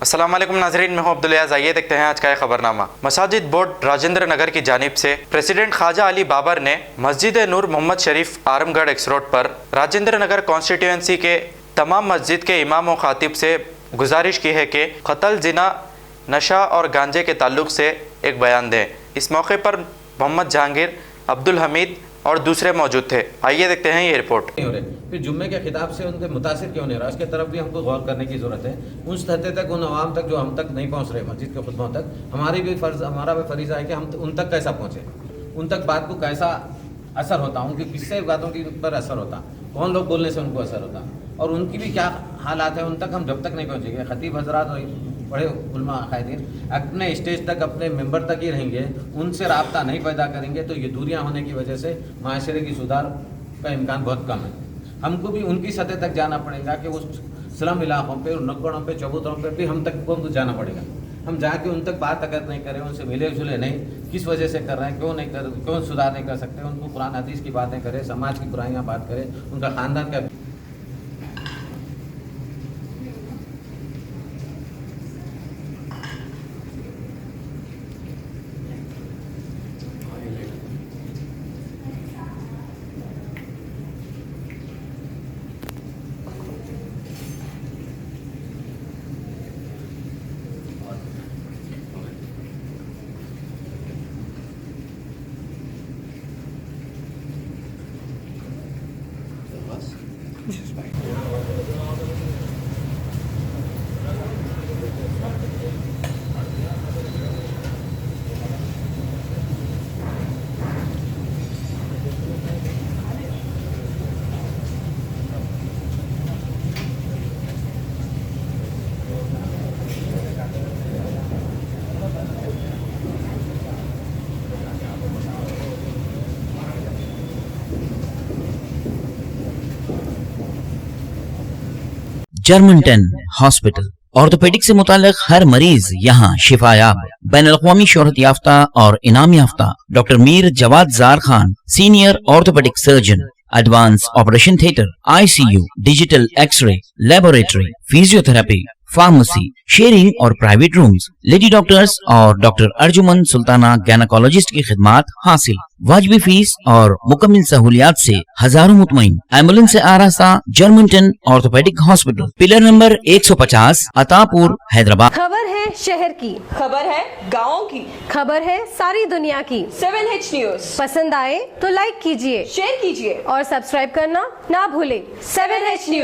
अस्सलाम वालेकुम नाज़रीन, मैं हूं अब्दुल अयाज़। आइए देखते हैं आज का खबरनामा। मसाजिद बोर्ड राजेंद्र नगर की जानिब से प्रेसिडेंट ख्वाजा अली बाबर ने मस्जिद नूर मोहम्मद शरीफ आरमगढ़ एक्स रोड पर राजेंद्र नगर कॉन्स्टिट्यूंसी के तमाम मस्जिद के इमाम और खातिब से गुजारिश की है कि कत्ल, जिना, नशा और गांजे के ताल्लुक से एक बयान दें। इस मौके पर मोहम्मद जहांगीर, अब्दुल हमीद और दूसरे मौजूद थे। आइए देखते हैं ये रिपोर्ट। फिर जुम्मे के खिताब से उनके मुतासिर क्यों नहीं रहा, उसके तरफ भी हमको गौर करने की ज़रूरत है। उन सतह तक, उन आवाम तक जो हम तक नहीं पहुंच रहे, मस्जिद के खुतबों तक, हमारा भी फरीज़ा है कि हम उन तक कैसा पहुँचे, उन तक बात को कैसा असर होता, उनकी किससे बातों की पर असर होता, कौन लोग बोलने से उनको असर होता, और उनकी भी क्या हालात है, उन तक हम जब तक नहीं पहुँचेंगे। खतीब हजरात और बड़े उलमा कायदीन अपने स्टेज तक, अपने मेंबर तक ही रहेंगे, उनसे राब्ता नहीं पैदा करेंगे तो ये दूरियां होने की वजह से माशरे की सुधार का इम्कान बहुत कम है। हमको भी उनकी सतह तक जाना पड़ेगा कि उस स्लम इलाकों पे, नगरों पे, चबूतरों पे भी हम तक को जाना पड़ेगा। हम जाके उन तक बात अगर नहीं करें, उनसे मिले जुले नहीं, किस वजह से कर रहे हैं, क्यों सुधार नहीं कर सकते, उनको कुरान हदीस की बातें करें, समाज की बुराइयाँ बात करें, उनका ख़ानदान का जर्मनटन हॉस्पिटल ऑर्थोपेडिक से मुताल्लिक हर मरीज यहाँ शिफायाब। बैनुल-अक़वामी शोहरत याफ्ता और इनाम याफ्ता doctor Mir Jawad Zar Khan, senior orthopaedic surgeon, advance operation theatre, ICU, digital x ray, laboratory, physiotherapy, pharmacy, sharing और प्राइवेट रूम्स, लेडी डॉक्टर्स और डॉक्टर अर्जुमन सुल्ताना गैनकोलॉजिस्ट की खिदमात हासिल। वाजिबी फीस और मुकम्मल सहूलियात से हजारों मुतमईन। एम्बुलेंस से आरास्ता Germanton orthopaedic hospital, pillar number 150, Attapur, Hyderabad. खबर है शहर की, खबर है गाँव की, खबर है सारी दुनिया की। 7H न्यूज पसंद आए तो लाइक कीजिए, शेयर कीजिए और सब्सक्राइब करना ना भूले। 7H news.